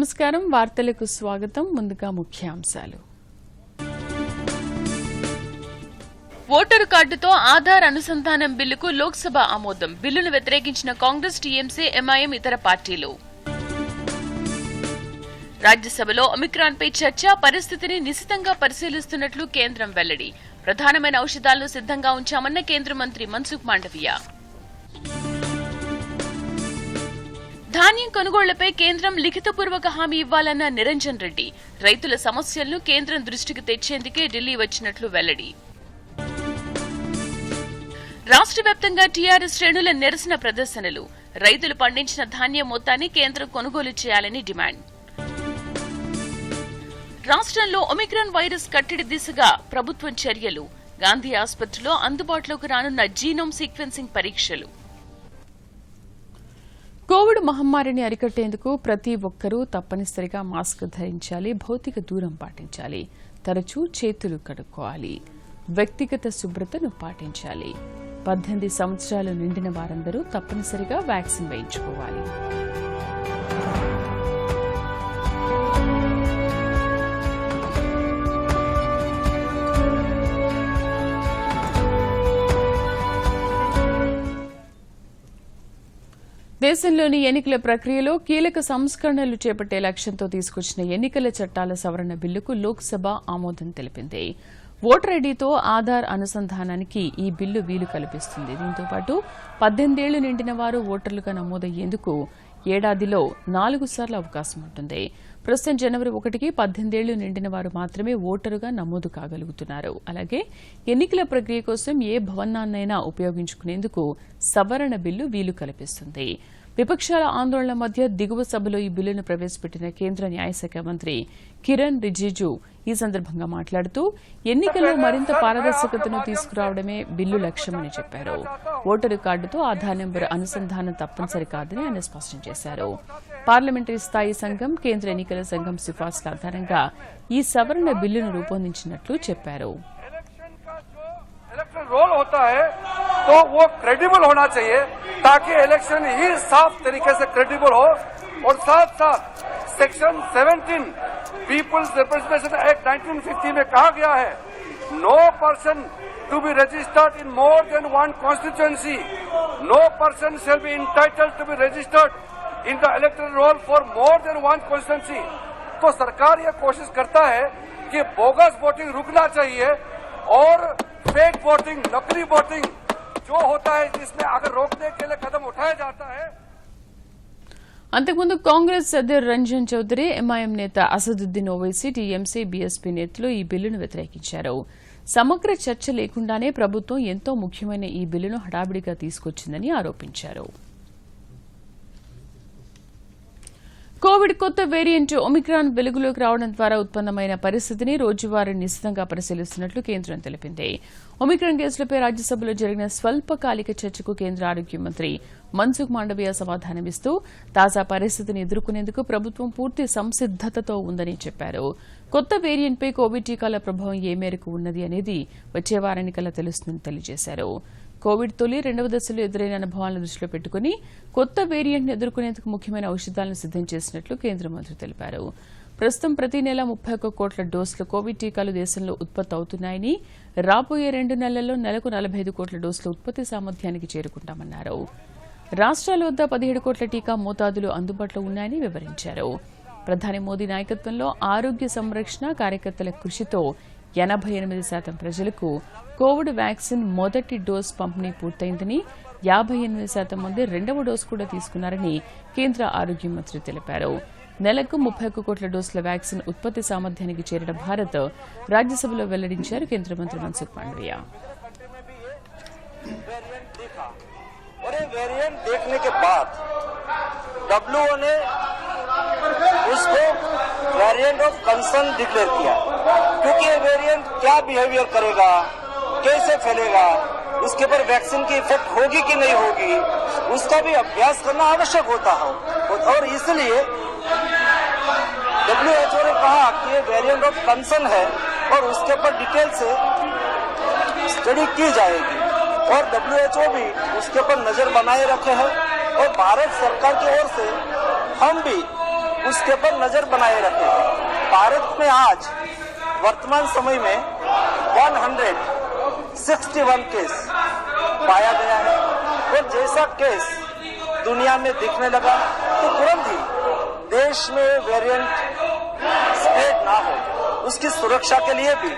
నమస్కారం వార్తలకు స్వాగతం ముందుగా ముఖ్యాంశాలు ఓటరు కార్డుతో ఆధార్ అనుసంధానం బిల్లుకు లోక్సభ ఆమోదం బిల్లును వ్యతిరేకించిన కాంగ్రెస్ టీఎంసీ ఎంఐఎం ఇతర పార్టీలు రాజ్యసభలో ఒమిక్రాన్పై చర్చ పరిస్థితిని నిశితంగా పరిశీలిస్తున్నట్లు కేంద్రం వెల్లడి ప్రధానమైన ఔషధాలను సిద్దంగా ఉంచామన్న కేంద్ర మంత్రి మన్సుఖ్ మాండవీయ ధాన్యం కొనుగోళ్లపై కేంద్రం లిఖితపూర్వక హామీ ఇవ్వాలన్న నిరంజన్ రెడ్డి రైతుల సమస్యలను కేంద్రం దృష్టికి తెచ్చేందుకే ఢిల్లీ వచ్చినట్లు వెల్లడి రాష్ట్ర వ్యాప్తంగా టీఆర్ఎస్ శ్రేణుల నిరసన ప్రదర్శనలు రైతులు పండించిన ధాన్యం మొత్తాన్ని కేంద్రం కొనుగోలు చేయాలని డిమాండ్ రాష్ట్రంలో ఒమిక్రాన్ వైరస్ కట్టడి దిశగా ప్రభుత్వం చర్యలు గాంధీ ఆసుపత్రిలో అందుబాటులోకి రానున్న జీనోమ్ సీక్వెన్సింగ్ పరీక్షలు కోవిడ్ మహమ్మారిని అరికట్టేందుకు ప్రతి ఒక్కరూ తప్పనిసరిగా మాస్క్ ధరించాలి భౌతిక దూరం పాటించాలి తరచూ చేతులు కడుక్కోవాలి వ్యక్తిగత శుభ్రతను పాటించాలి 18 సంవత్సరాలు నిండిన వారందరూ తప్పనిసరిగా వ్యాక్సిన్ వేయించుకోవాలి దేశంలోని ఎన్నికల ప్రక్రియలో కీలక సంస్కరణలు చేపట్టే లక్ష్యంతో తీసుకొచ్చిన ఎన్నికల చట్టాల సవరణ బిల్లుకు లోక్సభ ఆమోదం తెలిపింది ఓటర్ ఐడీతో ఆధార్ అనుసంధానానికి ఈ బిల్లు వీలు కల్పిస్తుంది దీంతో పాటు 18 ఏళ్లు నిండిన వారు ఓటర్లుగా నమోదయ్యేందుకు ఏడాదిలో 4 సార్లు అవకాశం ఉంటుంది ప్రస్తుతం జనవరి 1కి 18 ఏళ్లు నిండిన వారు మాత్రమే ఓటరుగా నమోదు కాగలుగుతున్నారు అలాగే ఎన్నికల ప్రక్రియ కోసం ఏ భవనాన్నైనా ఉపయోగించుకునేందుకు సవరణ బిల్లు వీలు కల్పిస్తుంది విపక్షాల ఆందోళన మధ్య దిగువ సభలో ఈ బిల్లును ప్రవేశపెట్టిన కేంద్ర న్యాయశాఖ మంత్రి కిరణ్ రిజిజు ఈ సందర్భంగా మాట్లాడుతూ ఎన్నికల్లో మరింత పారదర్శకతను తీసుకురావడమే బిల్లు లక్ష్యమని చెప్పారు ఓటరు కార్డుతో ఆధార్ నెంబర్ అనుసంధానం తప్పనిసరి కాదని ఆయన స్పష్టం చేశారు పార్లమెంటరీ స్థాయి సంఘం కేంద్ర ఎన్నికల సంఘం సిఫార్సుల ఆధారంగా ఈ సవరణ బిల్లును రూపొందించినట్లు చెప్పారు रोल होता है तो वो क्रेडिबल होना चाहिए ताकि इलेक्शन ही साफ तरीके से क्रेडिबल हो और साथ साथ सेक्शन 17 पीपुल्स रिप्रेजेंटेशन एक्ट 1950 में कहा गया है no person to be registered in more than one constituency no person shall be entitled to be registered in the electoral roll for more than one constituency तो सरकार ये कोशिश करता है कि बोगस वोटिंग रुकना चाहिए और फेक वोटिंग नकली वोटिंग जो होता है जिसमें अगर रोकने के लिए कदम उठाया जाता है అంతకుముందు కాంగ్రెస్ అధ్యక్షుడు రంజన్ చౌదరి ఎంఐఎం నేత అసదుద్దీన్ ఓవైసీ టీఎంసీ బీఎస్పీ నేతలు ఈ బిల్లును వ్యతిరేకించారు సమగ్ర చర్చ లేకుండానే ప్రభుత్వం ఎంతో ముఖ్యమైన ఈ బిల్లును హడావిడిగా తీసుకొచ్చిందని ఆరోపించారు కోవిడ్ కొత్త వేరియంట్ ఒమిక్రాన్ వెలుగులోకి రావడం ద్వారా ఉత్పన్నమైన పరిస్థితిని రోజువారీ నిశితంగా పరిశీలిస్తున్నట్లు కేంద్రం తెలిపింది ఒమిక్రాన్ కేసులపై రాజ్యసభలో జరిగిన స్వల్పకాలిక చర్చకు కేంద్ర ఆరోగ్య మంత్రి మన్సుఖ్ మాండవీయ సమాధానమిస్తూ తాజా పరిస్థితిని ఎదుర్కొనేందుకు ప్రభుత్వం పూర్తి సంసిద్దతతో ఉందని చెప్పారు కొత్త వేరియంట్పై కోవిడ్ టీకాల ప్రభావం ఏ మేరకు ఉన్నది అనేది వచ్చే వారానికల్లా తెలుస్తుందని తెలియజేశారు కోవిడ్ తొలి 2వ దశలో ఎదురైన అనుభవాలను దృష్టిలో పెట్టుకుని కొత్త వేరియంట్ను ఎదుర్కొనేందుకు ముఖ్యమైన ఔషధాలను సిద్దం చేసినట్లు కేంద్ర మంత్రి తెలిపారు ప్రస్తుతం ప్రతి నెల 31 కోట్ల డోసుల కోవిడ్ టీకాలు దేశంలో ఉత్పత్తి అవుతున్నాయని రాబోయే 2 నెలల్లో నెలకు 45 కోట్ల డోసుల ఉత్పత్తి సామర్థ్యానికి చేరుకుంటామన్నారు రాష్ట్రాల వద్ద 17 కోట్ల టీకా మోతాదులు అందుబాటులో ఉన్నాయని వివరించారు ప్రధాని మోదీ నాయకత్వంలో ఆరోగ్య సంరక్షణ కార్యకర్తల కృషితో 88% ప్రజలకు కోవిడ్ వ్యాక్సిన్ మొదటి డోస్ పంపిణీ పూర్తయిందని 58% మంది 2వ డోసు కూడా తీసుకున్నారని కేంద్ర ఆరోగ్య మంత్రి తెలిపారు నెలకు 31 కోట్ల డోసుల వ్యాక్సిన్ ఉత్పత్తి సామర్థ్యానికి చేరిన భారత్ రాజ్యసభలో వెల్లడించారు కేంద్ర మంత్రి మన్సుఖ్ మాండవీయ वेरिएंट देखने के बाद डब्ल्यूओ ने उसको वेरिएंट ऑफ कंसर्न डिक्लेयर किया क्योंकि ये वेरिएंट क्या बिहेवियर करेगा कैसे फैलेगा उसके ऊपर वैक्सीन की इफेक्ट होगी कि नहीं होगी उसका भी अभ्यास करना आवश्यक होता है और इसलिए WHO ने कहा कि ये वेरिएंट ऑफ कंसर्न है और उसके ऊपर डिटेल से स्टडी की जाएगी और WHO भी उसके ऊपर नजर बनाए रखे हैं और भारत सरकार की ओर से हम भी उसके पर नजर बनाए रखे। भारत में आज वर्तमान समय में 161 केस पाया गया है और जैसा केस दुनिया में दिखने लगा तो तुरंत ही देश में वेरिएंट स्प्रेड ना हो उसकी सुरक्षा के लिए भी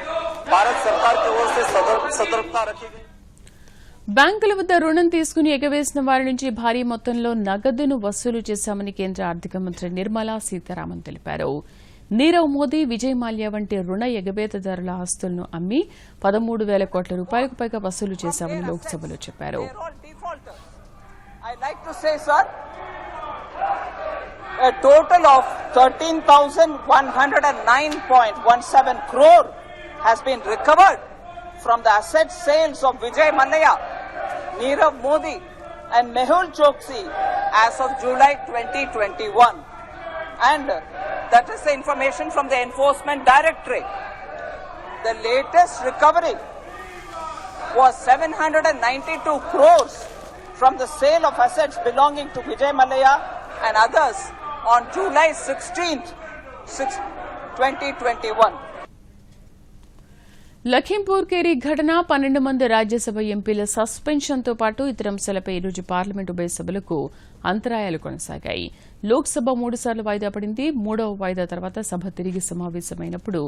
भारत सरकार की ओर से सतर्कता रखी गई। బ్యాంకుల వద్ద రుణం తీసుకుని ఎగవేసిన వారి నుంచి భారీ మొత్తంలో నగదును వసూలు చేశామని కేంద్ర ఆర్థిక మంత్రి నిర్మలా సీతారామన్ తెలిపారు. నీరవ్ మోదీ, విజయ్ మాల్యా వంటి రుణ ఎగవేతదారుల ఆస్తులను అమ్మి 13,000 కోట్ల రూపాయలకు పైగా వసూలు చేశామని లోక్సభలో చెప్పారు. A total of 13,109.17 crore has been recovered from the asset sales of Vijay Mallya, Nirav Modi and Mehul Choksi as of July 2021. And that is the information from the Enforcement Directorate. The latest recovery was 792 crores from the sale of assets belonging to Vijay Mallya and others on July 16th, 2021. Lakhimpur Kheri ఘటన 12 మంది రాజ్యసభ ఎంపీల సస్పెన్షన్తో పాటు ఇతర అంశాలపై ఈ రోజు parliament ఉభయ సభలకు అంతరాయాలు కొనసాగాయి. లోక్సభ 3 సార్లు వాయిదా పడింది. 3వ వాయిదా తర్వాత సభ తిరిగి సమావేశమైనప్పుడు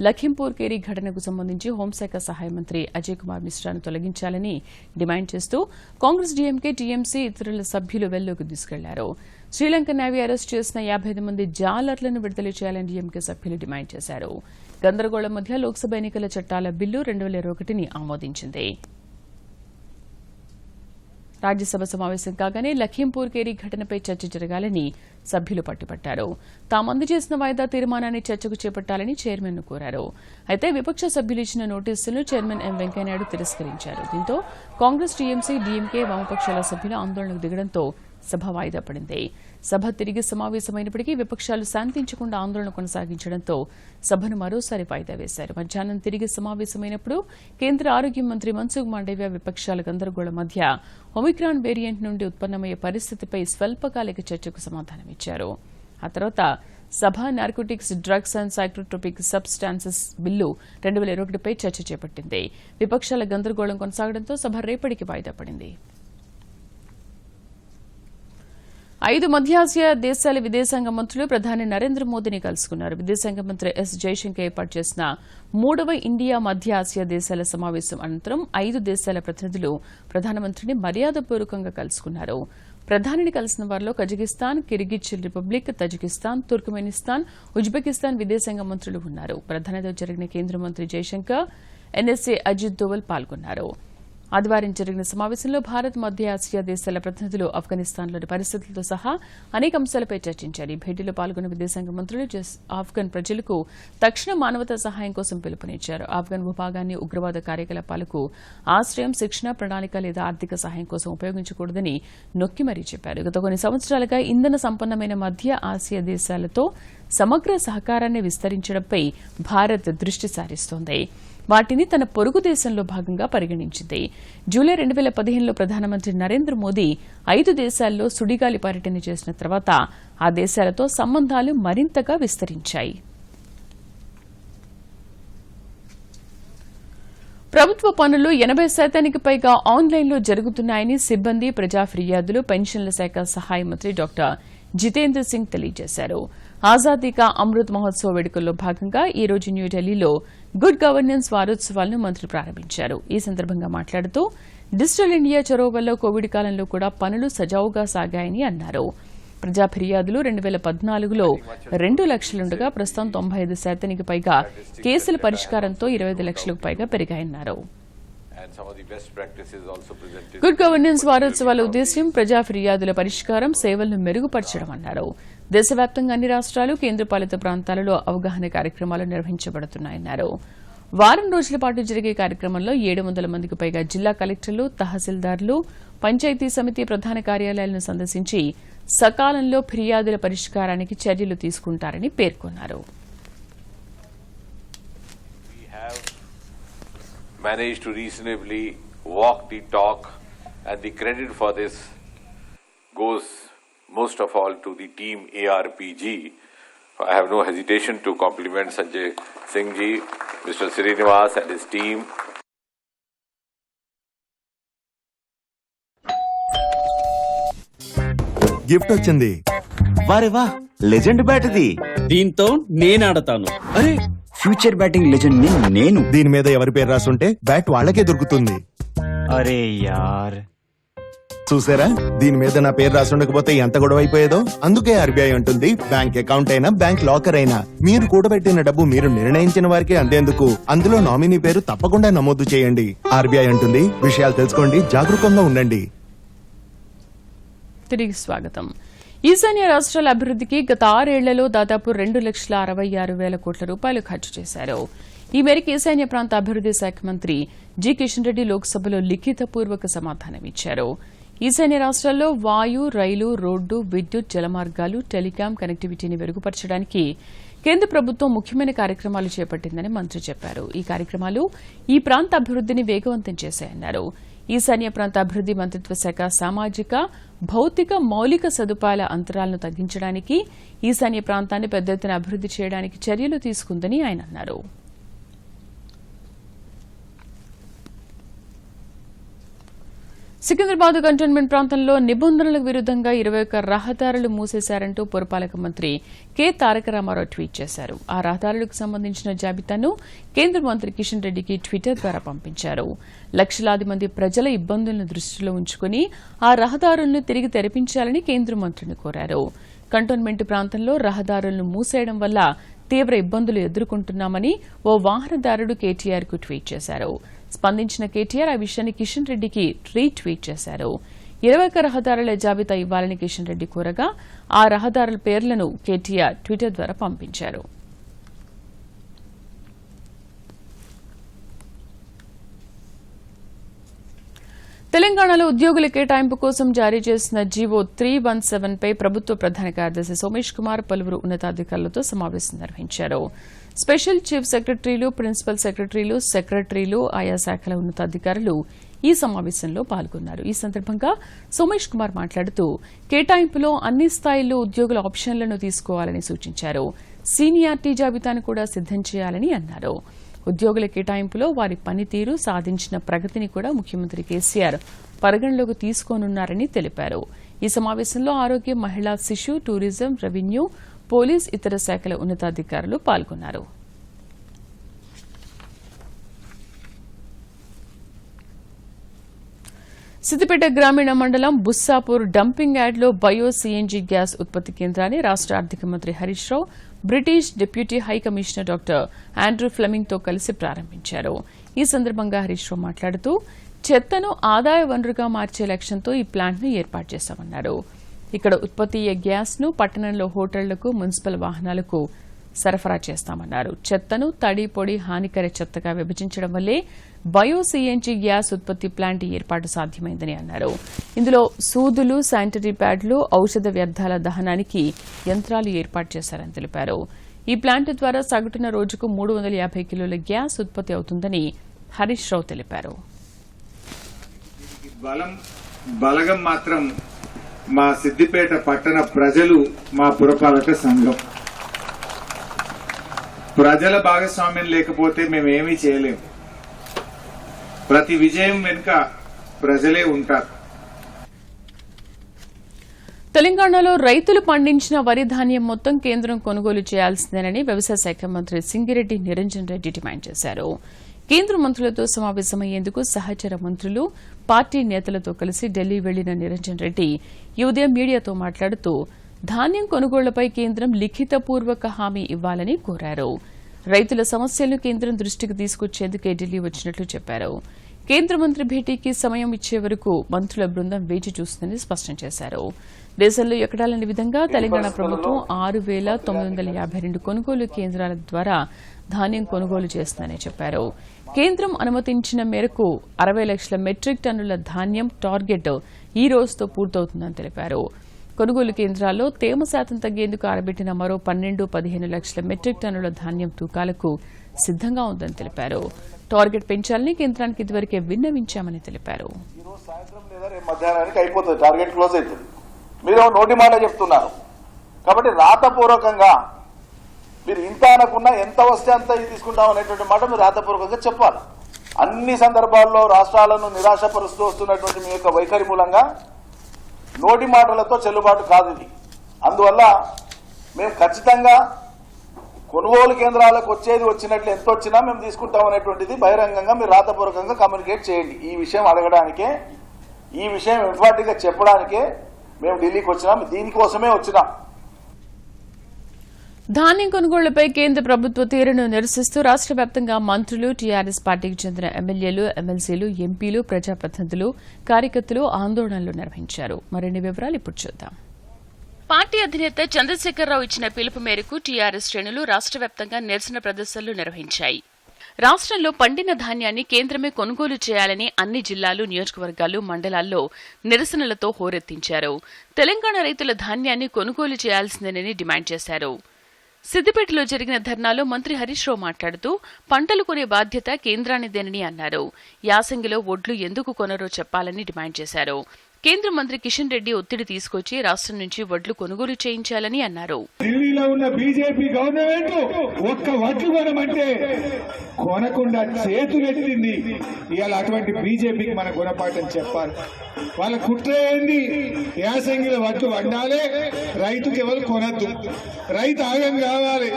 లఖింపూర్ కేరీ ఘటనకు సంబంధించి హోంశాఖ సహాయ మంత్రి అజయ్ కుమార్ మిశ్రాను తొలగించాలని డిమాండ్ చేస్తూ కాంగ్రెస్, డీఎంకే, టీఎంసీ ఇతరుల సభ్యులు వెల్లోకి తీసుకెళ్లారు. శ్రీలంక నేవీ అరెస్టు చేసిన 55 మంది జాలర్లను విడుదల చేయాలని డీఎంకే సభ్యులు డిమాండ్ చేశారు. గందరగోళం మధ్య లోక్సభ ఎన్నికల చట్టాల బిల్లు 2021ని ఆమోదించింది. రాజ్యసభ సమావేశం కాగానే లఖింపూర్ కేరీ ఘటనపై చర్చ జరగాలని సభ్యులు పట్టుబట్టారు. తాము అందజేసిన వాయిదా తీర్మానాన్ని చర్చకు చేపట్టాలని చైర్మన్ను కోరారు. అయితే విపక్ష సభ్యులు ఇచ్చిన నోటీసులను చైర్మన్ ఎం వెంకయ్యనాయుడు తిరస్కరించారు. దీంతో కాంగ్రెస్, టీఎంసీ, డీఎంకే, వామపక్షాల సభ్యులు ఆందోళనకు దిగడంతో సభ వాయిదా పడింది. సభ తిరిగి సమావేశమైనప్పటికీ విపక్షాలు శాంతించకుండా ఆందోళన కొనసాగించడంతో సభను మరోసారి వాయిదా వేశారు. మధ్యాహ్నం తిరిగి సమావేశమైనప్పుడు కేంద్ర ఆరోగ్య మంత్రి మన్సుఖ్ మాండవ్య విపక్షాల గందరగోళం మధ్య ఒమిక్రాన్ వేరియంట్ నుండి ఉత్పన్నమయ్యే పరిస్థితిపై స్వల్పకాలిక చర్చకు సమాధానమిచ్చారు. ఆ తర్వాత సభ narcotics, drugs and psychotropic substances bill 2021పై చర్చ చేపట్టింది. విపక్షాల గందరగోళం కొనసాగడంతో సభ రేపటికి వాయిదా పడింది. 5 మధ్యాసియా దేశాల విదేశాంగ మంత్రులు ప్రధాని నరేంద్ర మోదీని కలుసుకున్నారు. విదేశాంగ మంత్రి ఎస్ జైశంకర్ ఏర్పాటు చేసిన 3వ ఇండియా మధ్య ఆసియా దేశాల సమావేశం అనంతరం 5 దేశాల ప్రతినిధులు ప్రధానమంత్రిని మర్యాదపూర్వకంగా కలుసుకున్నారు. ప్రధానిని కలిసిన వారిలో Kazakhstan, Kyrgyz republic, Tajikistan, Turkmenistan, Uzbekistan విదేశాంగ మంత్రులు ఉన్నారు. ప్రధానితో జరిగిన కేంద్ర మంత్రి జైశంకర్, ఎన్ఎస్ఏ అజిత్ దోవల్ పాల్గొన్నారు. ఆదివారం జరిగిన సమావేశంలో భారత్, మధ్య ఆసియా దేశాల ప్రతినిధులు ఆఫ్ఘనిస్తాన్లోని పరిస్థితులతో సహా అనేక అంశాలపై చర్చించారు. ఈ భేటీలో పాల్గొన్న విదేశాంగ మంత్రులు ఆఫ్ఘన్ ప్రజలకు తక్షణ మానవతా సహాయం కోసం పిలుపునిచ్చారు. ఆఫ్ఘన్ భూభాగాన్ని ఉగ్రవాద కార్యకలాపాలకు ఆశ్రయం, శిక్షణ, ప్రణాళిక లేదా ఆర్థిక సహాయం కోసం ఉపయోగించకూడదని నొక్కి మరీ చెప్పారు. గత కొన్ని సంవత్సరాలుగా ఇంధన సంపన్నమైన మధ్య ఆసియా దేశాలతో సమగ్ర సహకారాన్ని విస్తరించడంపై భారత్ దృష్టి సారిస్తోంది. వాటిని తన పొరుగు దేశంలో భాగంగా పరిగణించింది. జూలై 2015లో ప్రధానమంత్రి నరేంద్ర మోదీ 5 దేశాల్లో సుడిగాలి పర్యటన చేసిన తర్వాత ఆ దేశాలతో సంబంధాలు మరింతగా విస్తరించాయి. ప్రభుత్వ పనులు 80% పైగా ఆన్లైన్లో జరుగుతున్నాయని సిబ్బంది, ప్రజా ఫిర్యాదులు, పెన్షన్ల శాఖ సహాయ మంత్రి డాక్టర్ జితేంద్ర సింగ్ తెలియజేశారు. ఆజాదీ కా అమృత్ మహోత్సవ్ వేడుకల్లో భాగంగా ఈ రోజు న్యూఢిల్లీలో గుడ్ గవర్నెన్స్ వారోత్సవాలను మంత్రి ప్రారంభించారు. ఈ సందర్భంగా మాట్లాడుతూ డిజిటల్ ఇండియా చొరవ వల్ల కోవిడ్ కాలంలో కూడా పనులు సజావుగా సాగాయని అన్నారు. ప్రజా ఫిర్యాదులు 2014లో 2 లక్షలుండగా ప్రస్తుతం 95% పైగా కేసుల పరిష్కారంతో 25 లక్షలకు పైగా పెరిగాయన్నారు. గుడ్ గవర్నెన్స్ వారోత్సవాల ఉద్దేశ్యం ప్రజా ఫిర్యాదుల పరిష్కారం, సేవలను మెరుగుపరచడం అన్నారు. దేశవ్యాప్తంగా అన్ని రాష్ట్రాలు, కేంద్రపాలిత ప్రాంతాలలో అవగాహన కార్యక్రమాలు నిర్వహించబడుతున్నాయన్నారు. వారం రోజుల పాటు జరిగే కార్యక్రమంలో 700 మందికి పైగా జిల్లా కలెక్టర్లు, తహసీల్దార్లు, పంచాయతీ సమితి ప్రధాన కార్యాలయాలను సందర్శించి సకాలంలో ఫిర్యాదుల పరిష్కారానికి చర్యలు తీసుకుంటారని పేర్కొన్నారు. Managed to reasonably walk the talk, and the credit for this goes most of all to the team ARPG. I have no hesitation to compliment Sanjay Singh ji, Mr. Srinivas and his team. Gift వచ్చింది. వారే వా, legend bat ఇది. దీంతో నేను ఆడతాను. అరే, future batting legend ని నేను. దీని మీద ఎవరి పేరు రాసుంటే బ్యాట్ వాళ్ళకే దొరుకుతుంది. అరే యార్, చూసారా, దీని మీద నా పేరు రాసుండకపోతే ఎంత గొడవ అయిపోయేదో. అందుకే ఆర్బీఐ ఉంటుంది, బ్యాంక్ అకౌంట్ అయినా బ్యాంక్ లాకర్ అయినా మీరు కూడబెట్టిన డబ్బు మీరు నిర్ణయించిన వారికే అందేందుకు అందులో నామినీ పేరు తప్పకుండా నమోదు చేయండి. ఆర్బీఐ ఉంటుంది, విషయాలు తెలుసుకోండి, జాగరూకంగా ఉండండి. తిరిగి స్వాగతం. ఈశాన్య రాష్ట్రాల అభివృద్ధికి గత 6 ఏళ్లలో దాదాపు 2,66,000 కోట్ల రూపాయలు ఖర్చు చేశారు. ఈ మేరకు ఈశాన్య ప్రాంత అభివృద్ది శాఖ మంత్రి జి కిషన్ రెడ్డి లోక్సభలో లిఖితపూర్వక సమాధానమిచ్చారు. ఈశాన్య రాష్ట్రాల్లో వాయు, రైలు, రోడ్డు, విద్యుత్, జలమార్గాలు, టెలికాం కనెక్టివిటీని మెరుగుపరచడానికి కేంద్ర ప్రభుత్వం ముఖ్యమైన కార్యక్రమాలు చేపట్టిందని మంత్రి చెప్పారు. ఈ కార్యక్రమాలు ఈ ప్రాంత అభివృద్దిని వేగవంతం చేశాయన్నారు. ఈశాన్య ప్రాంత అభివృద్ది మంత్రిత్వ శాఖ సామాజిక, భౌతిక, మౌలిక సదుపాయాల అంతరాలను తగ్గించడానికి ఈశాన్య ప్రాంతాన్ని పెద్ద ఎత్తున అభివృద్ది చేయడానికి చర్యలు తీసుకుందని ఆయన అన్నారు. సికింద్రాబాద్ కంటోన్మెంట్ ప్రాంతంలో నిబంధనలకు విరుద్దంగా 21 రహదారులు మూసేశారంటూ పురపాలక మంత్రి కె తారక రామారావు ట్వీట్ చేశారు. ఆ రహదారులకు సంబంధించిన జాబితాను కేంద్ర మంత్రి కిషన్ రెడ్డికి ట్విట్టర్ ద్వారా పంపించారు. లక్షలాది మంది ప్రజల ఇబ్బందులను దృష్టిలో ఉంచుకుని ఆ రహదారులను తిరిగి తెరిపించాలని కేంద్ర మంత్రిని కోరారు. కంటోన్మెంట్ ప్రాంతంలో రహదారులను మూసేయడం వల్ల తీవ్ర ఇబ్బందులు ఎదుర్కొంటున్నామని ఓ వాహనదారుడు కేటీఆర్ కు ట్వీట్ చేశారు. స్పందించిన కేటీఆర్ ఆ విషయాన్ని కిషన్ రెడ్డికి రీట్వీట్ చేశారు. 21 రహదారుల జాబితా ఇవ్వాలని కిషన్ రెడ్డి కోరగా ఆ రహదారుల పేర్లను కేటీఆర్ ట్విట్టర్ ద్వారా పంపించారు. తెలంగాణలో ఉద్యోగుల కేటాయింపు కోసం జారీ చేసిన జీవో 317 పై ప్రభుత్వ ప్రధాన కార్యదర్శి సోమేష్ కుమార్ పలువురు ఉన్నతాధికారులతో సమావేశం నిర్వహించారు. స్పెషల్ చీఫ్ సెక్రటరీలు, ప్రిన్సిపల్ సెక్రటరీలు, ఆయా శాఖల ఉన్నతాధికారులు ఈ సమావేశంలో పాల్గొన్నారు. ఈ సందర్భంగా సోమేష్ కుమార్ మాట్లాడుతూ కేటాయింపులో అన్ని స్థాయిల్లో ఉద్యోగుల ఆప్షన్లను తీసుకోవాలని సూచించారు. సీనియారిటీ జాబితాను కూడా సిద్దం చేయాలని అన్నారు. ఉద్యోగుల కేటాయింపులో వారి పనితీరు, సాధించిన ప్రగతిని కూడా ముఖ్యమంత్రి కేసీఆర్ పరిగణలోకి తీసుకోనున్నారని తెలిపారు. ఈ సమావేశంలో ఆరోగ్యం, మహిళా శిశు, టూరిజం, రెవెన్యూ, పోలీస్, ఇతర శాఖల ఉన్నతాధికారులు పాల్గొన్నారు. సిద్దిపేట గ్రామీణ మండలం బుస్సాపూర్ డంపింగ్ యార్డ్లో బయో సీఎన్జీ గ్యాస్ ఉత్పత్తి కేంద్రాన్ని రాష్ట ఆర్థిక మంత్రి Harish Rao British deputy high commissioner doctor Andrew ఫ్లెమింగ్తో కలిసి ప్రారంభించారు. ఈ సందర్భంగా హరీష్ రావు మాట్లాడుతూ చెత్తను ఆదాయ వనరుగా మార్చే లక్ష్యంతో ఈ ప్లాంట్ను ఏర్పాటు చేశామన్నారు. ఇక్కడ ఉత్పత్తి అయ్యే గ్యాస్ను పట్టణంలో హోటళ్లకు, మున్సిపల్ వాహనాలకు సరఫరా చేస్తామన్నారు. చెత్తను తడి, పొడి, హానికర చెత్తగా విభజించడం వల్లే బయో సీఎన్జీ గ్యాస్ ఉత్పత్తి ప్లాంట్ ఏర్పాటు సాధ్యమైందని అన్నారు. ఇందులో సూదులు, శానిటరీ ప్యాడ్లు, ఔషధ వ్యర్థాల దహనానికి యంత్రాలు ఏర్పాటు చేశారని తెలిపారు. ఈ ప్లాంట్ ద్వారా సగటున రోజుకు 350 కిలోల గ్యాస్ ఉత్పత్తి అవుతుందని హరీష్ రావు తెలిపారు. బలగం మాత్రం మా సిద్దిపేట పట్టణ ప్రజలు, మా పురపాలక సంఘం. ప్రజల భాగస్వామ్యం లేకపోతే మేమేమీ చేయలేము. ప్రతి విజయం వెనుక ప్రజలే ఉంటారు. తెలంగాణలో రైతులు పండించిన వరి ధాన్యం మొత్తం కేంద్రం కొనుగోలు చేయాల్సిందేనని వ్యవసాయ శాఖ మంత్రి సింగిరెడ్డి నిరంజన్ రెడ్డి డిమాండ్ చేశారు. కేంద్ర మంత్రులతో సమావేశమయ్యేందుకు సహచర మంత్రులు, పార్టీ నేతలతో కలిసి ఢిల్లీ వెళ్లిన నిరంజన్ రెడ్డి ఈ ఉదయం మీడియాతో మాట్లాడుతూ ధాన్యం కొనుగోళ్లపై కేంద్రం లిఖితపూర్వక హామీ ఇవ్వాలని కోరారు. రైతుల సమస్యలను కేంద్రం దృష్టికి తీసుకొచ్చేందుకే ఢిల్లీ వచ్చినట్లు చెప్పారు. కేంద్ర మంత్రి భేటీకి సమయం ఇచ్చే వరకు మంత్రుల బృందం వేచి చూస్తుందని స్పష్టం చేశారు. దేశంలో ఎక్కడా లేని విధంగా తెలంగాణ ప్రభుత్వం 6,952 కొనుగోలు కేంద్రాల ద్వారా ధాన్యం కొనుగోలు చేస్తుందని చెప్పారు. కేంద్రం అనుమతించిన మేరకు 60 లక్షల మెట్రిక్ టన్నుల ధాన్యం టార్గెట్ ఈ రోజుతో పూర్తవుతుందని తెలిపారు. కొనుగోలు కేంద్రాల్లో తేమ శాతం తగ్గేందుకు ఆరబెట్టిన మరో 12-15 లక్షల మెట్రిక్ టన్నుల ధాన్యం తూకాలకు సిద్దంగా ఉందని తెలిపారు. టార్గెట్ పెంచాలని కేంద్రానికి ఇదివరకే విన్నవించామని తెలిపారు. మధ్యాహ్నానికి అయిపోతుంది, టార్గెట్ క్లోజ్ అవుతుంది. మీరు నోటి మాట చెప్తున్నారు. కాబట్టి రాతపూర్వకంగా మీరు ఇంత అనకున్నా ఎంత వస్తే అంత తీసుకుంటాం అనేటువంటి మాట మీరు రాతపూర్వకంగా చెప్పాలి. అన్ని సందర్భాల్లో రాష్ట్రాలను నిరాశపరుస్తూ వస్తున్నటువంటి మీ యొక్క వైఖరి మూలంగా నోటి మాటలతో చెల్లుబాటు కాదు ఇది. అందువల్ల మేము ఖచ్చితంగా కొనుగోలు కేంద్రాలకు వచ్చేది వచ్చినట్లు ఎంత వచ్చినా మేము తీసుకుంటాం అనేటువంటిది బహిరంగంగా మీరు రాతపూర్వకంగా కమ్యూనికేట్ చేయండి. ఈ విషయం అడగడానికే, ఈ విషయం ఎంఫాటిక్గా చెప్పడానికే మేము ఢిల్లీకి వచ్చినాం, దీనికోసమే వచ్చినాం. ధాన్యం కొనుగోళ్లపై కేంద్ర ప్రభుత్వ తీరును నిరసిస్తూ రాష్ట్ర వ్యాప్తంగా మంత్రులు, టీఆర్ఎస్ పార్టీకి చెందిన ఎమ్మెల్యేలు, ఎమ్మెల్సీలు, ఎంపీలు, ప్రజాప్రతినిధులు, కార్యకర్తలు ఆందోళనలు నిర్వహించారు. మరిన్ని వివరాలు ఇప్పుడు చూద్దాం. పార్టీ అధినేత చంద్రశేఖరరావు ఇచ్చిన పిలుపు మేరకు టీఆర్ఎస్ శ్రేణులు రాష్ట్ర వ్యాప్తంగా నిరసన ప్రదర్శనలు నిర్వహించాయి. రాష్ట్రంలో పండిన ధాన్యాన్ని కేంద్రమే కొనుగోలు చేయాలని అన్ని జిల్లాలు, నియోజకవర్గాలు, మండలాల్లో నిరసనలతో హోరెత్తించారు. తెలంగాణ రైతుల ధాన్యాన్ని కొనుగోలు చేయాల్సిందేనని డిమాండ్ చేశారు. సిద్దిపేటలో జరిగిన ధర్నాలో మంత్రి హరీష్ రావు మాట్లాడుతూ పంటలు కొనే బాధ్యత కేంద్రానిదేనని అన్నారు. యాసంగిలో వడ్లు ఎందుకు కొనరో చెప్పాలని డిమాండ్ చేశారు. కేంద్ర మంత్రి కిషన్ రెడ్డి ఒత్తిడి తీసుకొచ్చి రాష్ట్రం నుంచి వడ్లు కొనుగోలు చేయించాలని అన్నారు. ఢిల్లీలో ఉన్న బీజేపీ గవర్నమెంట్ ఒక్క వడ్లు కొనమంటే కొనకుండా చేతులెత్తింది. ఇవాళ అటువంటి బీజేపీకి మన గుణపాఠం చెప్పాలి. వాళ్ళ కుట్ర ఏంది? యాసంగిలో వడ్లు వండాలి, రైతుకి ఎవరు కొనద్దు, రైతు ఆగం కావాలి.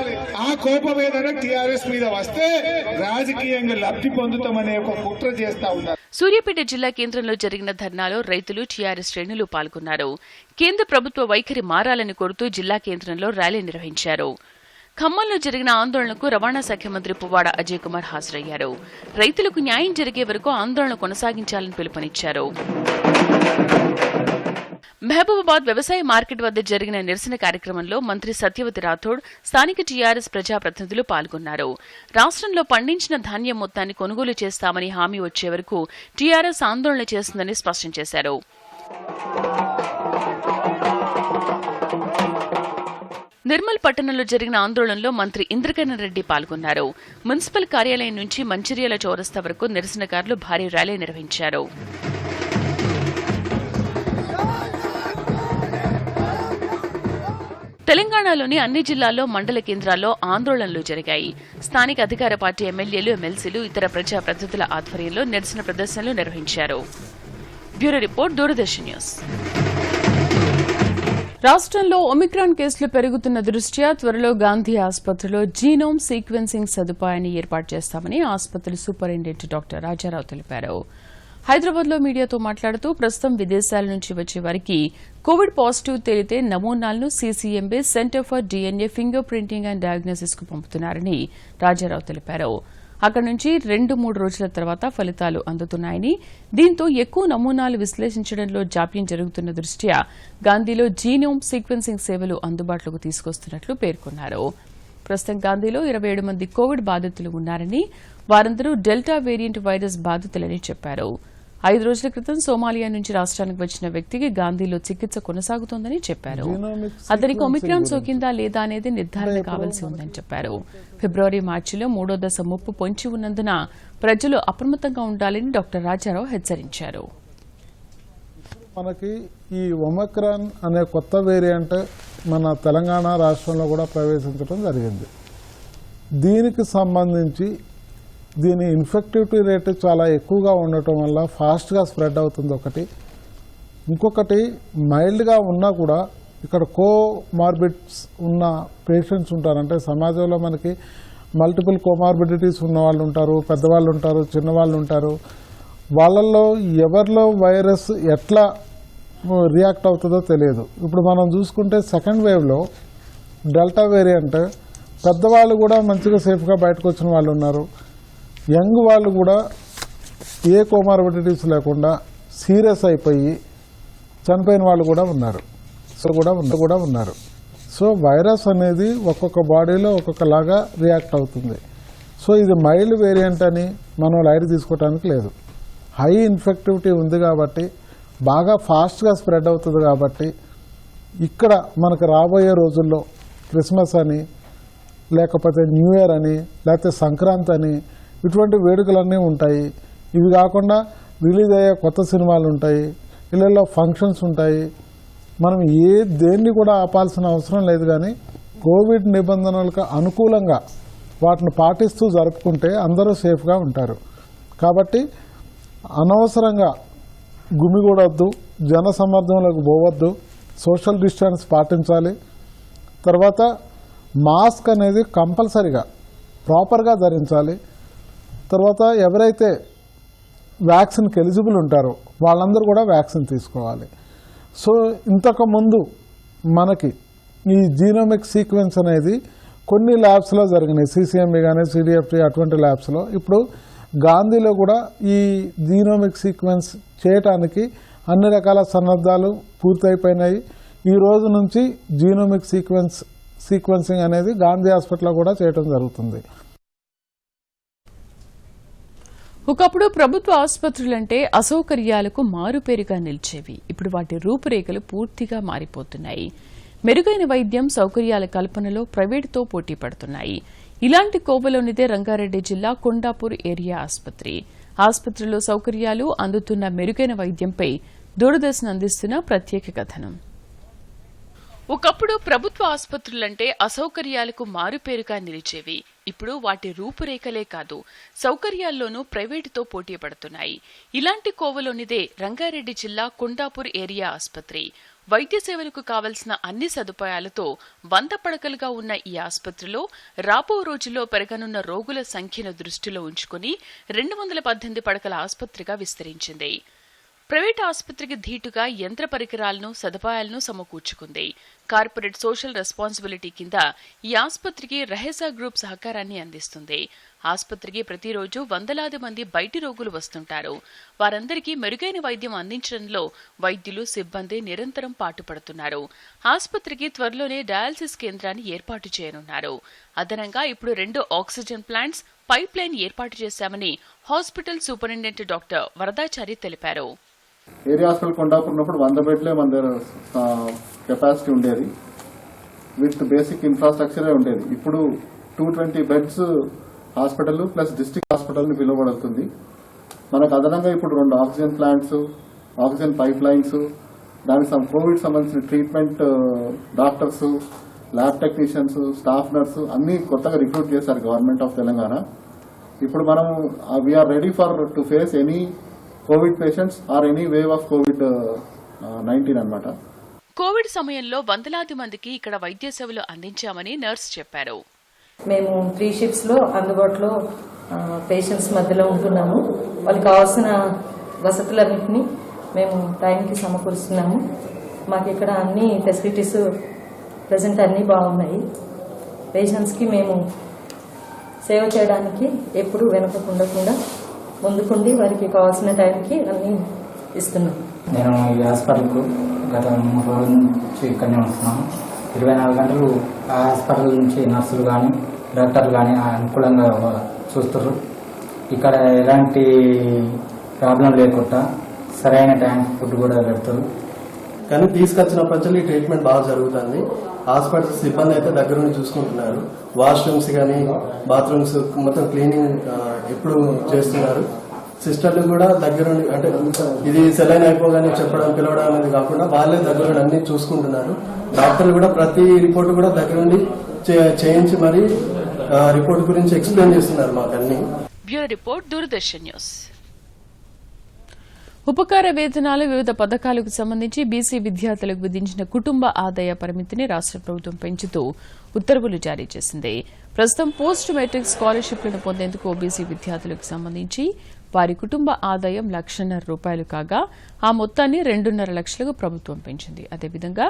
ఆ కోపం ఏదైనా టీఆర్ఎస్ మీద వస్తే రాజకీయంగా లబ్ధి పొందుతామనే ఒక కుట్ర చేస్తా ఉన్నారు. సూర్యాపేట జిల్లా కేంద్రంలో జరిగిన ధర్నాలో రైతులు, టీఆర్ఎస్ శ్రేణులు పాల్గొన్నారు. కేంద్ర ప్రభుత్వ వైఖరి మారాలని కోరుతూ జిల్లా కేంద్రంలో ర్యాలీ నిర్వహించారు. ఖమ్మంలో జరిగిన ఆందోళనకు రవాణా శాఖ మంత్రి పువ్వాడ అజయ్ కుమార్ హాజరయ్యారు. రైతులకు న్యాయం జరిగే వరకు ఆందోళన కొనసాగించాలని పిలుపునిచ్చారు. మహబూబాబాద్ వ్యవసాయ మార్కెట్ వద్ద జరిగిన నిరసన కార్యక్రమంలో మంత్రి సత్యవతి రాథోడ్, స్థానిక టీఆర్ఎస్ ప్రజాప్రతినిధులు పాల్గొన్నారు. రాష్ట్రంలో పండించిన ధాన్యం మొత్తాన్ని కొనుగోలు చేస్తామని హామీ వచ్చే వరకు టీఆర్ఎస్ ఆందోళన చేస్తుందని స్పష్టం చేశారు. నిర్మల్ పట్టణంలో జరిగిన ఆందోళనలో మంత్రి ఇంద్రకరణ్ రెడ్డి పాల్గొన్నారు. మున్సిపల్ కార్యాలయం నుంచి మంచిర్యాల చౌరస్తా వరకు నిరసనకారులు భారీ ర్యాలీ నిర్వహించారు. తెలంగాణలోని అన్ని జిల్లాల్లో మండల కేంద్రాల్లో ఆందోళనలు జరిగాయి. స్థానిక అధికార పార్టీ ఎమ్మెల్యేలు, ఎమ్మెల్సీలు, ఇతర ప్రజాప్రతినిధుల ఆధ్వర్యంలో నిరసన ప్రదర్శనలు నిర్వహించారు. Bureau report, Doordarshan news. రాష్ట్రంలో ఒమిక్రాన్ కేసులు పెరుగుతున్న దృష్ట్యా త్వరలో గాంధీ ఆసుపత్రిలో జీనోమ్ సీక్వెన్సింగ్ సదుపాయాన్ని ఏర్పాటు చేస్తామని ఆసుపత్రి సూపరింటెండెంట్ డాక్టర్ రాజారావు తెలిపారు. హైదరాబాద్లో మీడియాతో మాట్లాడుతూ ప్రస్తుతం విదేశాల నుంచి వచ్చే వారికి కోవిడ్ పాజిటివ్ తేలితే నమూనాలను CCMB centre for DNA finger printing and diagnosis కు పంపుతున్నారని రాజారావు తెలిపారు. అక్కడి నుంచి 2-3 రోజుల తర్వాత ఫలితాలు అందుతున్నాయని, దీంతో ఎక్కువ నమూనాలు విశ్లేషించడంలో జాప్యం జరుగుతున్న దృష్ట్యా గాంధీలో జీనోమ్ సీక్వెన్సింగ్ సేవలు అందుబాటులోకి తీసుకొస్తున్నట్లు పేర్కొన్నారు. ప్రస్తుతం గాంధీలో 27 మంది కోవిడ్ బాధితులు ఉన్నారని, వారందరూ డెల్టా వేరియంట్ వైరస్ బాధితులని చెప్పారు. 5 రోజుల క్రితం సోమాలియా నుంచి రాష్ట్రానికి వచ్చిన వ్యక్తికి గాంధీలో చికిత్స కొనసాగుతోందని చెప్పారు. అతనికి ఒమిక్రాన్ సోకిందా లేదా అనేది నిర్ధారణ కావాల్సి ఉందని చెప్పారు. ఫిబ్రవరి, మార్చిలో 3వ దశ ముప్పు పొంచి ఉన్నందున ప్రజలు అప్రమత్తంగా ఉండాలని డాక్టర్ రాజారావు హెచ్చరించారు. మనకి ఈ ఒమిక్రాన్ అనే కొత్త వేరియంట్ మన తెలంగాణ రాష్ట్రంలో కూడా ప్రవేశించడం జరిగింది. దీనికి సంబంధించి దీని ఇన్ఫెక్టివిటీ రేటు చాలా ఎక్కువగా ఉండటం వల్ల ఫాస్ట్గా స్ప్రెడ్ అవుతుంది ఒకటి. ఇంకొకటి మైల్డ్గా ఉన్నా కూడా ఇక్కడ కోమార్బిడ్స్ ఉన్న పేషెంట్స్ ఉంటారు. అంటే సమాజంలో మనకి మల్టిపుల్ కోమార్బిడిటీస్ ఉన్న వాళ్ళు ఉంటారు, పెద్దవాళ్ళు ఉంటారు, చిన్నవాళ్ళు ఉంటారు. వాళ్ళల్లో ఎవరిలో వైరస్ ఎట్లా రియాక్ట్ అవుతుందో తెలియదు. ఇప్పుడు మనం చూసుకుంటే సెకండ్ వేవ్లో డెల్టా వేరియంట్ పెద్దవాళ్ళు కూడా మంచిగా సేఫ్గా బయటకు వచ్చిన వాళ్ళు ఉన్నారు. యంగ్ వాళ్ళు కూడా ఏ కోమార్బిడిటీస్ లేకుండా సీరియస్ అయిపోయి చనిపోయిన వాళ్ళు కూడా ఉన్నారు. సో వైరస్ అనేది ఒక్కొక్క బాడీలో ఒక్కొక్కలాగా రియాక్ట్ అవుతుంది. సో ఇది మైల్డ్ వేరియంట్ అని మనం లైట్ తీసుకోవడానికి లేదు. హై ఇన్ఫెక్టివిటీ ఉంది కాబట్టి బాగా ఫాస్ట్గా స్ప్రెడ్ అవుతుంది కాబట్టి ఇక్కడ మనకు రాబోయే రోజుల్లో క్రిస్మస్ అని, లేకపోతే న్యూ ఇయర్ అని, లేకపోతే సంక్రాంతి అని ఇటువంటి వేడుకలన్నీ ఉంటాయి. ఇవి కాకుండా రిలీజ్ అయ్యే కొత్త సినిమాలు ఉంటాయి, ఇళ్ళల్లో ఫంక్షన్స్ ఉంటాయి. మనం దేన్ని కూడా ఆపాల్సిన అవసరం లేదు. కానీ కోవిడ్ నిబంధనలకు అనుకూలంగా వాటిని పాటిస్తూ జరుపుకుంటే అందరూ సేఫ్గా ఉంటారు. కాబట్టి అనవసరంగా గుమిగూడొద్దు, జన సమర్థంలోకి పోవద్దు, సోషల్ డిస్టెన్స్ పాటించాలి. తర్వాత మాస్క్ అనేది కంపల్సరిగా ప్రాపర్గా ధరించాలి. తర్వాత ఎవరైతే వ్యాక్సిన్కి ఎలిజిబుల్ ఉంటారో వాళ్ళందరూ కూడా వ్యాక్సిన్ తీసుకోవాలి. సో ఇంతకుముందు మనకి ఈ జీనోమిక్ సీక్వెన్స్ అనేది కొన్ని ల్యాబ్స్లో జరిగినాయి, సిసిఎంబి కానీ సిడిఎఫ్టి అటువంటి ల్యాబ్స్లో. ఇప్పుడు గాంధీలో కూడా ఈ జీనోమిక్ సీక్వెన్స్ చేయటానికి అన్ని రకాల సన్నద్ధాలు పూర్తయిపోయినాయి. ఈ రోజు నుంచి జీనోమిక్ సీక్వెన్సింగ్ అనేది గాంధీ హాస్పిటల్లో కూడా చేయడం జరుగుతుంది. ఒకప్పుడు ప్రభుత్వ ఆసుపత్రులంటే అసౌకర్యాలకు మారుపేరుగా నిలిచేవి. ఇప్పుడు వాటి రూపురేఖలు పూర్తిగా మారిపోతున్నాయి. మెరుగైన వైద్యం, సౌకర్యాల కల్పనలో ప్రైవేటుతో పోటీ పడుతున్నాయి. ఇలాంటి కోవలోనిదే రంగారెడ్డి జిల్లా కొండాపూర్ ఏరియా ఆసుపత్రి. ఆసుపత్రిలో సౌకర్యాలు, అందుతున్న మెరుగైన వైద్యంపై దూరదర్శన్ అందిస్తున్న ప్రత్యేక కథనం. ఒకప్పుడు ప్రభుత్వ ఆసుపత్రులంటే అసౌకర్యాలకు మారుపేరుగా నిలిచేవి. ఇప్పుడు వాటి రూపురేఖలే కాదు, సౌకర్యాల్లోనూ ప్రైవేటుతో పోటీ పడుతున్నాయి. ఇలాంటి కోవలోనిదే రంగారెడ్డి జిల్లా కొండాపూర్ ఏరియా ఆసుపత్రి. వైద్య సేవలకు కావలసిన అన్ని సదుపాయాలతో 100 పడకలుగా ఉన్న ఈ ఆసుపత్రిలో రాబో రోజుల్లో పెరగనున్న రోగుల సంఖ్యను దృష్టిలో ఉంచుకుని 218 పడకల ఆసుపత్రిగా విస్తరించింది. ప్రైవేట్ ఆసుపత్రికి ధీటుగా యంత్ర పరికరాలను, సదుపాయాలను సమకూర్చుకుంది. కార్పొరేట్ సోషల్ రెస్పాన్సిబిలిటీ కింద ఈ ఆసుపత్రికి రెహెసా గ్రూప్ సహకారాన్ని అందిస్తుంది. ఆసుపత్రికి ప్రతిరోజు వందలాది మంది బయటి రోగులు వస్తుంటారు. వారందరికీ మెరుగైన వైద్యం అందించడంలో వైద్యులు, సిబ్బంది నిరంతరం పాటుపడుతున్నారు. ఆసుపత్రికి త్వరలోనే డయాలసిస్ కేంద్రాన్ని ఏర్పాటు చేయనున్నారు. అదనంగా ఇప్పుడు 2 ఆక్సిజన్ ప్లాంట్స్, పైప్ లైన్ ఏర్పాటు చేశామని హాస్పిటల్ సూపరింటెండెంట్ డాక్టర్ వరదాచారి తెలిపారు. ఏరియా హాస్పిటల్ కొండాపూర్ ఉన్నప్పుడు 100 బెడ్లే మన దగ్గర కెపాసిటీ ఉండేది. విత్ బేసిక్ ఇన్ఫ్రాస్ట్రక్చరే ఉండేది. ఇప్పుడు 220 beds hospital plus district hospital ని పిలువబడుతుంది. మనకు అదనంగా ఇప్పుడు 2 oxygen plants, oxygen pipelines, దానికి కోవిడ్ సంబంధించిన treatment doctors, lab technicians, staff nurse అన్ని కొత్తగా రిక్రూట్ చేశారు గవర్నమెంట్ ఆఫ్ తెలంగాణ. ఇప్పుడు మనం we are ready for to face any COVID patients or any wave of COVID-19 అన్నమాట. కోవిడ్ సమయంలో వందలాది మందికి ఇక్కడ వైద్య సేవలు అందించామని నర్స్ చెప్పారు. మేము 3 షిఫ్ట్స్ లో అందుబాటులో పేషెంట్స్ మధ్యలో ఉంటున్నాము. వాళ్ళకి కావాల్సిన వసతులన్నింటినీ మేము టైంకి సమకూరుస్తున్నాము. మాకు ఇక్కడ అన్ని ఫెసిలిటీస్ ప్రెసెంట్ అన్నీ బాగున్నాయి. పేషెంట్స్కి మేము సేవ చేయడానికి ఎప్పుడూ వెనుకకుండా ముందుకుండి వారికి కావాల్సిన టైంకి అన్నీ ఇస్తున్నాం. నేను ఈ హాస్పిటల్కు గత 3 రోజుల నుంచి ఇక్కడనే ఉంటున్నాను. 24 గంటలు ఆ హాస్పిటల్ నుంచి నర్సులు కానీ డాక్టర్లు కానీ అనుకూలంగా చూస్తారు. ఇక్కడ ఎలాంటి ప్రాబ్లం లేకుండా సరైన టైం ఫుడ్ కూడా పెడతారు. కానీ తీసుకొచ్చినప్పటి నుంచి ఈ ట్రీట్మెంట్ బాగా జరుగుతుంది. హాస్పిటల్ సిబ్బంది అయితే దగ్గర నుండి చూసుకుంటున్నారు. వాష్రూమ్స్ కానీ బాత్రూమ్స్ మొత్తం క్లీనింగ్ ఎప్పుడు చేస్తున్నారు. సిస్టర్లు కూడా దగ్గర నుండి, అంటే ఇది సెలైన్ అయిపోగానే చెప్పడం, పిలవడం అనేది కాకుండా వాళ్ళే దగ్గర నుండి అన్ని చూసుకుంటున్నారు. డాక్టర్లు కూడా ప్రతి రిపోర్ట్ కూడా దగ్గర నుండి చేయించి మరి రిపోర్ట్ గురించి ఎక్స్ప్లెయిన్ చేస్తున్నారు మాకు అన్ని. Bureau report, Doordarshan news. ఉపకార వేతనాలు, వివిధ పథకాలకు సంబంధించి బీసీ విద్యార్థులకు విధించిన కుటుంబ ఆదాయ పరిమితిని రాష్ట ప్రభుత్వం పెంచుతూ ఉత్తర్వులు జారీ చేసింది. ప్రస్తుతం పోస్ట్ మెట్రిక్ స్కాలర్షిప్లను పొందేందుకు ఓబీసీ విద్యార్థులకు సంబంధించి వారి కుటుంబ ఆదాయం ₹1,50,000 కాగా ఆ మొత్తాన్ని 2.5 లక్షలకు ప్రభుత్వం పెంచింది. అదేవిధంగా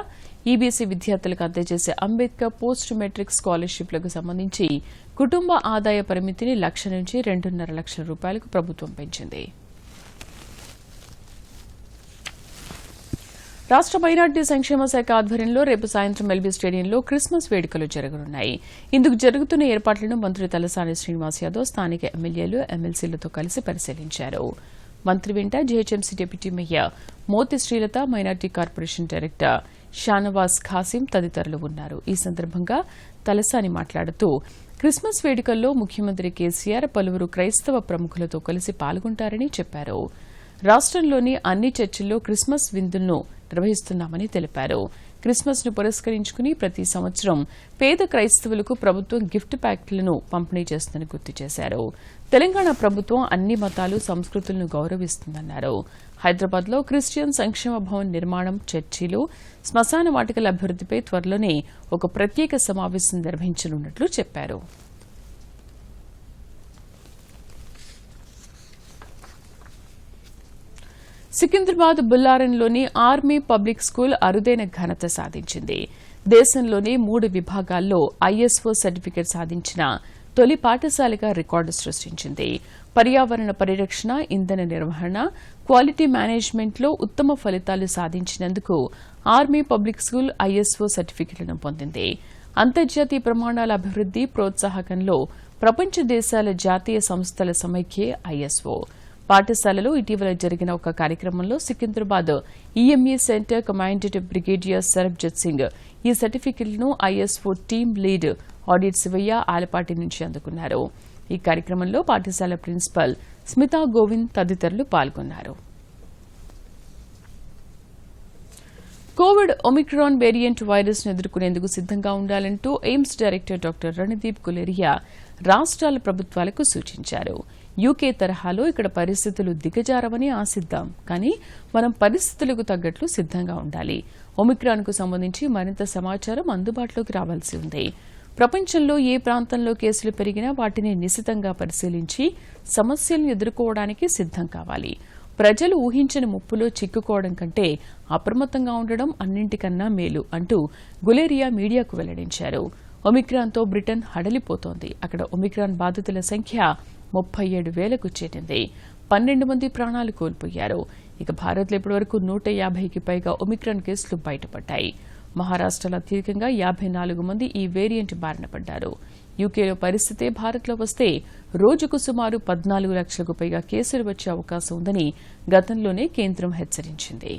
ఈబీసీ విద్యార్థులకు అందజేసే అంబేద్కర్ పోస్ట్ మెట్రిక్ స్కాలర్షిప్లకు సంబంధించి కుటుంబ ఆదాయ పరిమితిని ₹1,00,000 నుంచి ₹2.5 లక్షల ప్రభుత్వం పెంచింది. రాష్ట మైనార్టీ సంక్షేమ శాఖ ఆధ్వర్యంలో రేపు సాయంత్రం ఎల్బీ స్టేడియంలో క్రిస్మస్ వేడుకలు జరగనున్నాయి. ఇందుకు జరుగుతున్న ఏర్పాట్లను మంత్రి తలసాని శ్రీనివాస్ యాదవ్ స్థానిక ఎమ్మెల్యేలు, ఎమ్మెల్సీలతో కలిసి పరిశీలించారు. మంత్రి వెంట GHMC deputy mayor Moti Srilatha, minority corporation director Shahnawaz Khasim తదితరులు ఉన్నారు. ఈ సందర్భంగా తలసాని మాట్లాడుతూ క్రిస్మస్ వేడుకల్లో ముఖ్యమంత్రి కేసీఆర్ పలువురు క్రైస్తవ ప్రముఖులతో కలిసి పాల్గొంటారని చెప్పారు. రాష్ట్రంలోని అన్ని చర్చిల్లో క్రిస్మస్ విందులను నిర్వహిస్తున్నామని తెలిపారు. క్రిస్మస్ ను పురస్కరించుకుని ప్రతి సంవత్సరం పేద క్రైస్తవులకు ప్రభుత్వం గిఫ్ట్ ప్యాకెట్లను పంపిణీ చేస్తుందని గుర్తు చేశారు. తెలంగాణ ప్రభుత్వం అన్ని మతాలు, సంస్కృతులను గౌరవిస్తుందన్నారు. హైదరాబాద్ లో క్రిస్టియన్ సంక్షేమ భవన్ నిర్మాణం, చర్చిలు, శ్మశాన వాటికల అభివృద్దిపై త్వరలోనే ఒక ప్రత్యేక సమావేశం నిర్వహించనున్నట్లు చెప్పారు. సికింద్రాబాద్ బుల్లారంలోని ఆర్మీ పబ్లిక్ స్కూల్ అరుదైన ఘనత సాధించింది. దేశంలోనే 3 విభాగాల్లో ఐఎస్ఓ సర్టిఫికెట్ సాధించిన తొలి పాఠశాలగా రికార్డు సృష్టించింది. పర్యావరణ పరిరక్షణ, ఇంధన నిర్వహణ, క్వాలిటీ మేనేజ్మెంట్లో ఉత్తమ ఫలితాలు సాధించినందుకు ఆర్మీ పబ్లిక్ స్కూల్ ఐఎస్ఓ సర్టిఫికెట్లను పొందింది. అంతర్జాతీయ ప్రమాణాల అభివృద్ది ప్రోత్సాహకంలో ప్రపంచ దేశాల జాతీయ సంస్థల సమైక్యే ఐఎస్ఓ. పాఠశాలలో ఇటీవల జరిగిన ఒక కార్యక్రమంలో Secunderabad EME centre commandant brigadier Sarabjit Singh ఈ సర్టిఫికెట్లను ISO team lead audit Shivaiah Alapati నుంచి అందుకున్నారు. ఈ కార్యక్రమంలో పాఠశాల ప్రిన్సిపల్ స్మితా గోవింద్ తదితరులు పాల్గొన్నారు. కోవిడ్ ఒమిక్రాన్ వేరియంట్ వైరస్ ను ఎదుర్కొనేందుకు సిద్దంగా ఉండాలంటూ AIIMS director doctor Randeep Guleria రాష్ట్రాల ప్రభుత్వాలకు సూచించారు. యూకే తరహాలో ఇక్కడ పరిస్థితులు దిగజారవని ఆశిద్దాం, కానీ మనం పరిస్థితులకు తగ్గట్లు సిద్దంగా ఉండాలి. ఒమిక్రాన్ కు సంబంధించి మరింత సమాచారం అందుబాటులోకి రావాల్సి ఉంది. ప్రపంచంలో ఏ ప్రాంతంలో కేసులు పెరిగినా వాటిని నిశితంగా పరిశీలించి సమస్యలను ఎదుర్కోవడానికి సిద్దం కావాలి. ప్రజలు ఊహించని ముప్పులో చిక్కుకోవడం కంటే అప్రమత్తంగా ఉండడం అన్నింటికన్నా మేలు అంటూ గులేరియా మీడియాకు వెల్లడించారు. ఒమిక్రాన్తో బ్రిటన్ హడలిపోతోంది. అక్కడ ఒమిక్రాన్ బాధితుల సంఖ్య 37,000కు చేరింది. 12 మంది ప్రాణాలు కోల్పోయారు. ఇక భారత్లో ఇప్పటివరకు 150కి పైగా ఒమిక్రాన్ కేసులు బయటపడ్డాయి. మహారాష్టలో అత్యధికంగా 54 మంది ఈ వేరియంట్ బారిన పడ్డారు. యూకేలో పరిస్థితే భారత్లో వస్తే రోజుకు సుమారు 14 లక్షలకు పైగా కేసులు వచ్చే అవకాశం ఉందని గతంలోనే కేంద్రం హెచ్చరించింది.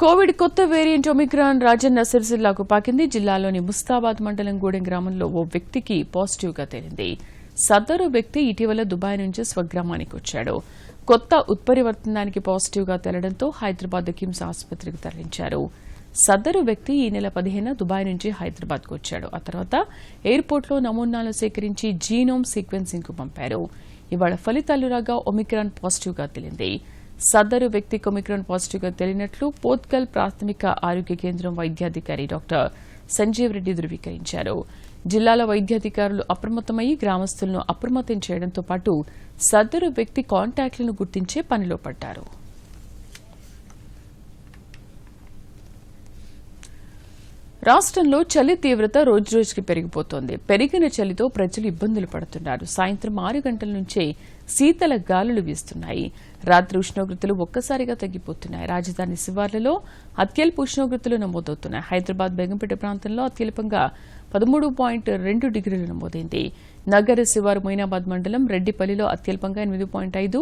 కోవిడ్ కొత్త వేరియంట్ ఒమిక్రాన్ రాజన్న సిరిసిల్లాకు పాకింది. జిల్లాలోని ముస్తాబాద్ మండలం గూడెం గ్రామంలో ఓ వ్యక్తికి పాజిటివ్గా తేలింది. సదరు వ్యక్తి ఇటీవల దుబాయ్ నుంచి స్వగ్రామానికి వచ్చాడు. కొత్త ఉత్పరివర్తనానికి పాజిటివ్గా తేలడంతో హైదరాబాద్ కిమ్స్ ఆసుపత్రికి తరలించారు. సదరు వ్యక్తి ఈ నెల 15న దుబాయ్ నుంచి హైదరాబాద్కు వచ్చాడు. ఆ తర్వాత ఎయిర్పోర్ట్లో నమూనాలు సేకరించి జీనోమ్ సీక్వెన్సింగ్ కు పంపారు. ఇవాళ ఫలితాలు రాగా ఒమిక్రాన్ పాజిటివ్గా తేలింది. సదరు వ్యక్తికి ఒమిక్రాన్ పాజిటివ్గా తేలినట్లు పోత్కల్ ప్రాథమిక ఆరోగ్య కేంద్రం వైద్యాధికారి డాక్టర్ సంజీవ్ రెడ్డి ధృవీకరించారు. జిల్లాల వైద్యాధికారులు అప్రమత్తమై గ్రామస్తులను అప్రమత్తం చేయడంతో పాటు సదరు వ్యక్తి కాంటాక్ట్లను గుర్తించే పనిలో పడ్డారు. రాష్ట్రంలో చలి తీవ్రత రోజురోజుకి పెరిగిపోతోంది. పెరిగిన చలితో ప్రజలు ఇబ్బందులు పడుతున్నారు. సాయంత్రం 6 గంటల నుంచే శీతల గాలులు వీస్తున్నాయి. రాత్రి ఉష్ణోగ్రతలు ఒక్కసారిగా తగ్గిపోతున్నాయి. రాజధాని శివార్లలో అత్యల్ప ఉష్ణోగ్రతలు నమోదవుతున్నాయి. హైదరాబాద్ బేగంపేట ప్రాంతంలో అత్యల్పంగా 13.2 డిగ్రీలు నమోదైంది. నగర శివారు మొయినాబాద్ మండలం రెడ్డిపల్లిలో అత్యల్పంగా 8.5,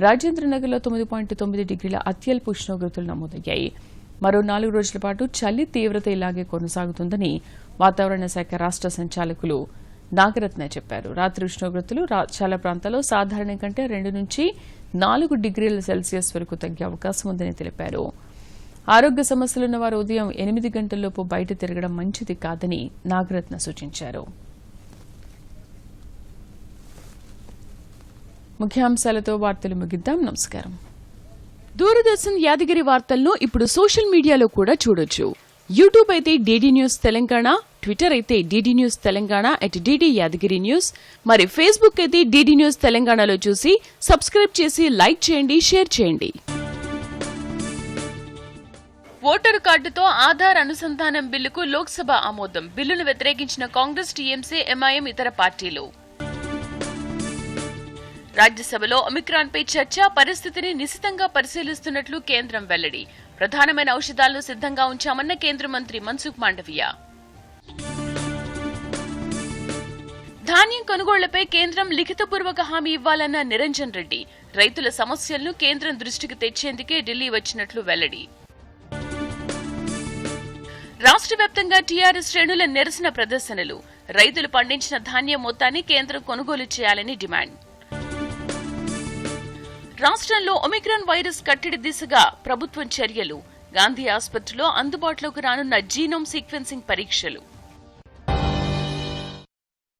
రాజేంద్రనగర్లో 9.9 డిగ్రీల అత్యల్ప ఉష్ణోగ్రతలు నమోదయ్యాయి. మరో 4 రోజుల పాటు చలి తీవ్రత ఇలాగే కొనసాగుతుందని వాతావరణ శాఖ రాష్ట్ర సంచాలకులు నాగరత్న చెప్పారు. రాత్రి ఉష్ణోగ్రతలు చాలా ప్రాంతాల్లో సాధారణం కంటే 2 నుంచి 4 డిగ్రీల సెల్సియస్ వరకు తగ్గే అవకాశం ఉందని తెలిపారు. ఆరోగ్య సమస్యలున్న వారు ఉదయం 8 గంటల్లోపు బయట తిరగడం మంచిది కాదని నాగరత్న సూచించారు. ముఖ్యాంశాలతో వార్తలు ముగిద్దాం. నమస్కారం. దూరదర్శన్ యాదగిరి వార్తలను ఇప్పుడు సోషల్ మీడియాలో కూడా చూడొచ్చు. యూట్యూబ్ అయితే డీడీ న్యూస్ తెలంగాణ, ట్విట్టర్ అయితే DD news Telangana @DD Yadagiri news, మరి ఫేస్బుక్ అయితే డీడీ న్యూస్ తెలంగాణలో చూసి సబ్స్క్రైబ్ చేసి లైక్ చేయండి, షేర్ చేయండి. ఓటరు కార్డుతో ఆధార్ అనుసంధానం బిల్లుకు లోక్సభ ఆమోదం. బిల్లును వ్యతిరేకించిన కాంగ్రెస్, టీఎంసీ, ఎంఐఎం ఇతర పార్టీలు. రాజ్యసభలో ఒమిక్రాన్పై చర్చ, పరిస్థితిని నిశితంగా పరిశీలిస్తున్నట్లు కేంద్రం వెల్లడి. ప్రధానమైన ఔషధాలను సిద్దంగా ఉంచామన్న కేంద్ర మంత్రి మన్సుఖ్ మాండవీయ. ధాన్యం కొనుగోళ్లపై కేంద్రం లిఖితపూర్వక హామీ ఇవ్వాలన్న నిరంజన్ రెడ్డి. రైతుల సమస్యలను కేంద్రం దృష్టికి తెచ్చేందుకే ఢిల్లీ వచ్చినట్లు వెల్లడి. రాష్ట్ర వ్యాప్తంగా టీఆర్ఎస్ శ్రేణుల నిరసన ప్రదర్శనలు. రైతులు పండించిన ధాన్యం మొత్తాన్ని కేంద్రం కొనుగోలు చేయాలని డిమాండ్. రాష్ట్రంలో ఒమిక్రాన్ వైరస్ కట్టడి దిశగా ప్రభుత్వం చర్యలు. గాంధీ ఆసుపత్రిలో అందుబాటులోకి రానున్న జీనోమ్ సీక్వెన్సింగ్ పరీక్షలు.